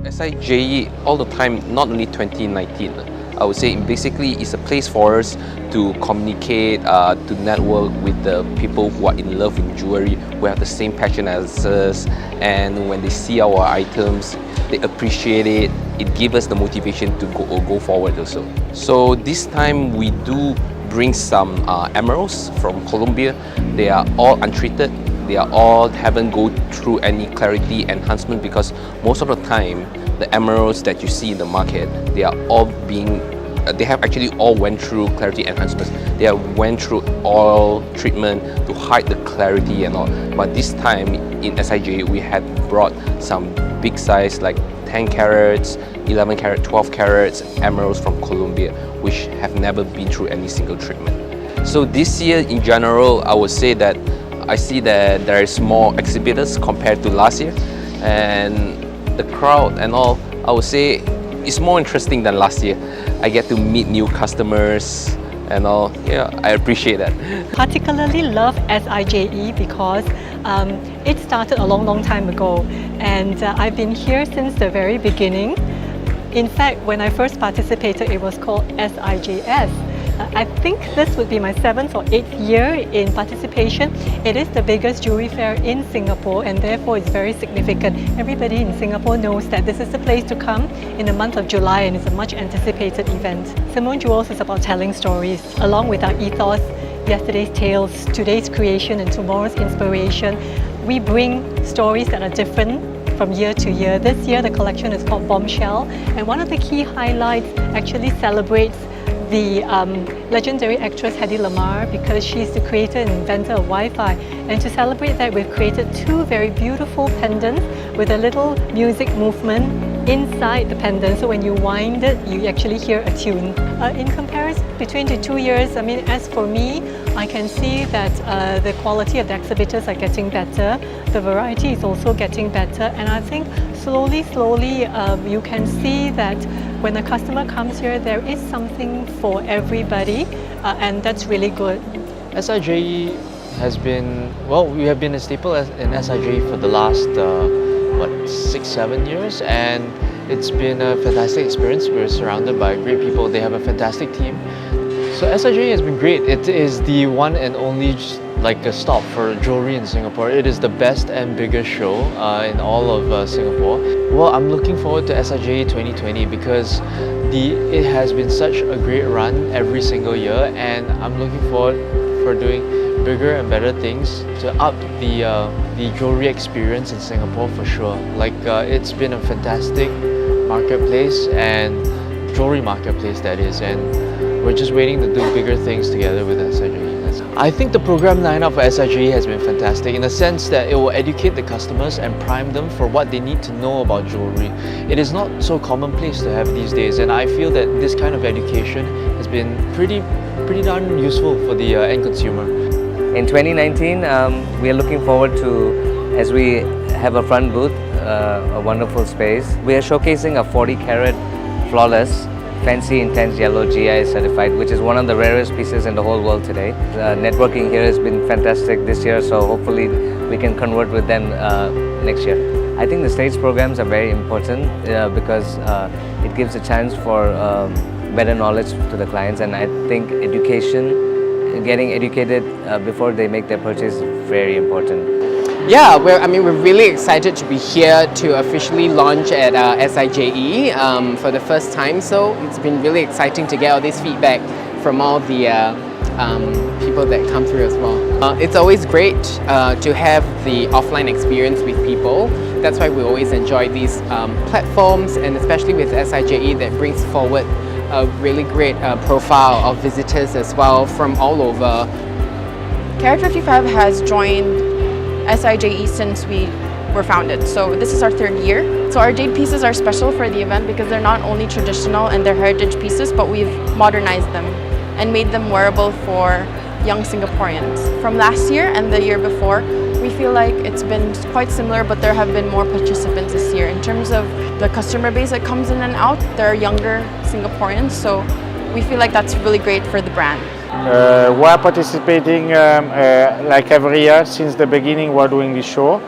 SIJE all the time, not only 2019. I would say basically it's a place for us to communicate, to network with the people who are in love with jewelry, who have the same passion as us, and when they see our items, they appreciate it. It gives us the motivation to go forward also. So this time we do bring some emeralds from Colombia. They are all untreated. They are all haven't go through any clarity enhancement, because most of the time the emeralds that you see in the market, they are all being they have actually all went through clarity enhancements. They have went through oil treatment to hide the clarity and all. But this time in SIJE we had brought some big size like 10 carats, 11 carat, 12 carats emeralds from Colombia, which have never been through any single treatment. So this year in general, I would say that I see that there is more exhibitors compared to last year, and the crowd and all, I would say it's more interesting than last year. I get to meet new customers and all. Yeah, I appreciate that. Particularly love SIJE because it started a long time ago, and I've been here since the very beginning. In fact, when I first participated, it was called SIJS. I think this would be my 7th or 8th year in participation. It is the biggest jewelry fair in Singapore, and therefore it's very significant. Everybody in Singapore knows that this is the place to come in the month of July, and it's a much anticipated event. Simone Jewels is about telling stories, along with our ethos, yesterday's tales, today's creation and tomorrow's inspiration. We bring stories that are different from year to year. This year the collection is called Bombshell, and one of the key highlights actually celebrates the legendary actress Hedy Lamarr, because she's the creator and inventor of Wi-Fi. And to celebrate that, we've created 2 very beautiful pendants with a little music movement inside the pendant. So when you wind it, you actually hear a tune. In comparison between the 2 years, I mean, as for me, I can see that the quality of the exhibitors are getting better. The variety is also getting better. And I think slowly, you can see that when a customer comes here, there is something for everybody, and that's really good. SIJE has been, well, we have been a staple in SIJE for the last, 6-7 years, and it's been a fantastic experience. We're surrounded by great people. They have a fantastic team. So SIJE has been great. It is the one and only a stop for jewelry in Singapore. It is the best and biggest show in all of Singapore. Well, I'm looking forward to SIJE 2020 because it has been such a great run every single year, and I'm looking forward for doing bigger and better things to up the jewelry experience in Singapore for sure. It's been a fantastic marketplace, and jewelry marketplace that is, and we're just waiting to do bigger things together with SIJE. I think the program lineup for SIJE has been fantastic in the sense that it will educate the customers and prime them for what they need to know about jewelry. It is not so commonplace to have these days, and I feel that this kind of education has been pretty darn useful for the end consumer. In 2019, we are looking forward to, as we have a front booth, a wonderful space. We are showcasing a 40 carat flawless Fancy Intense Yellow GI certified, which is one of the rarest pieces in the whole world today. Networking here has been fantastic this year, so hopefully we can convert with them next year. I think the stage programs are very important because it gives a chance for better knowledge to the clients, and I think education, getting educated before they make their purchase is very important. Yeah, we're really excited to be here to officially launch at SIJE for the first time. So it's been really exciting to get all this feedback from all the people that come through as well. It's always great to have the offline experience with people. That's why we always enjoy these platforms, and especially with SIJE that brings forward a really great profile of visitors as well from all over. Carat 55 has joined SIJE since we were founded, so this is our 3rd year. So our jade pieces are special for the event because they're not only traditional and they're heritage pieces, but we've modernized them and made them wearable for young Singaporeans. From last year and the year before, we feel like it's been quite similar, but there have been more participants this year. In terms of the customer base that comes in and out, there are younger Singaporeans, so we feel like that's really great for the brand. We're participating like every year since the beginning. We're doing this show,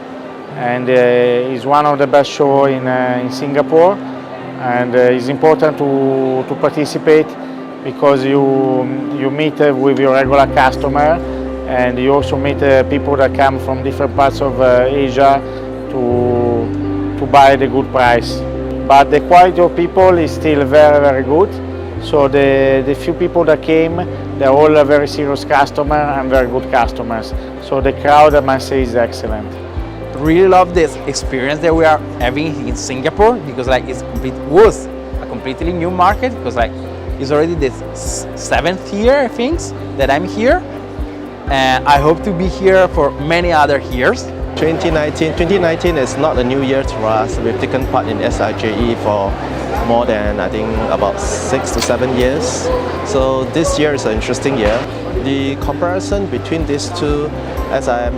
and it's one of the best shows in Singapore, and it's important to participate because you meet with your regular customer, and you also meet people that come from different parts of Asia to buy the good price. But the quality of people is still very, very good. So the few people that came, they're all very serious customers and very good customers. So the crowd, I must say, is excellent. Really love this experience that we are having in Singapore, because like it was a completely new market, because like it's already the 7th year, I think, that I'm here, and I hope to be here for many other years. 2019 is not a new year for us. We've taken part in SIJE for more than, I think, about 6 to 7 years. So this year is an interesting year. The comparison between these two, as I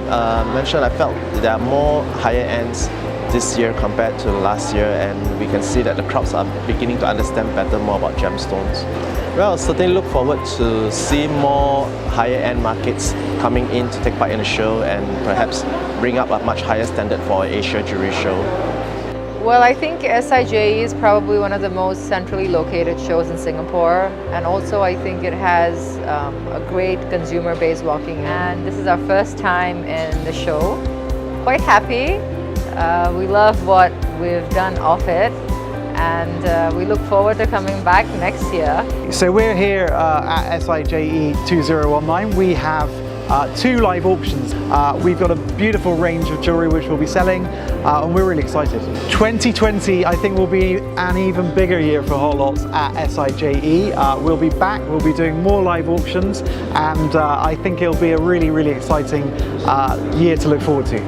mentioned, I felt there are more higher ends this year compared to last year, and we can see that the crowds are beginning to understand better more about gemstones. Well, certainly look forward to see more higher end markets coming in to take part in the show and perhaps bring up a much higher standard for Asia Jewelry Show. Well, I think SIJE is probably one of the most centrally located shows in Singapore, and also I think it has a great consumer base walking in. And this is our first time in the show. Quite happy. We love what we've done off it, and we look forward to coming back next year. So we're here at SIJE 2019. We have 2 live auctions. We've got a beautiful range of jewellery which we'll be selling, and we're really excited. 2020 I think will be an even bigger year for Hot Lots at SIJE. We'll be back, we'll be doing more live auctions, and I think it'll be a really, really exciting year to look forward to.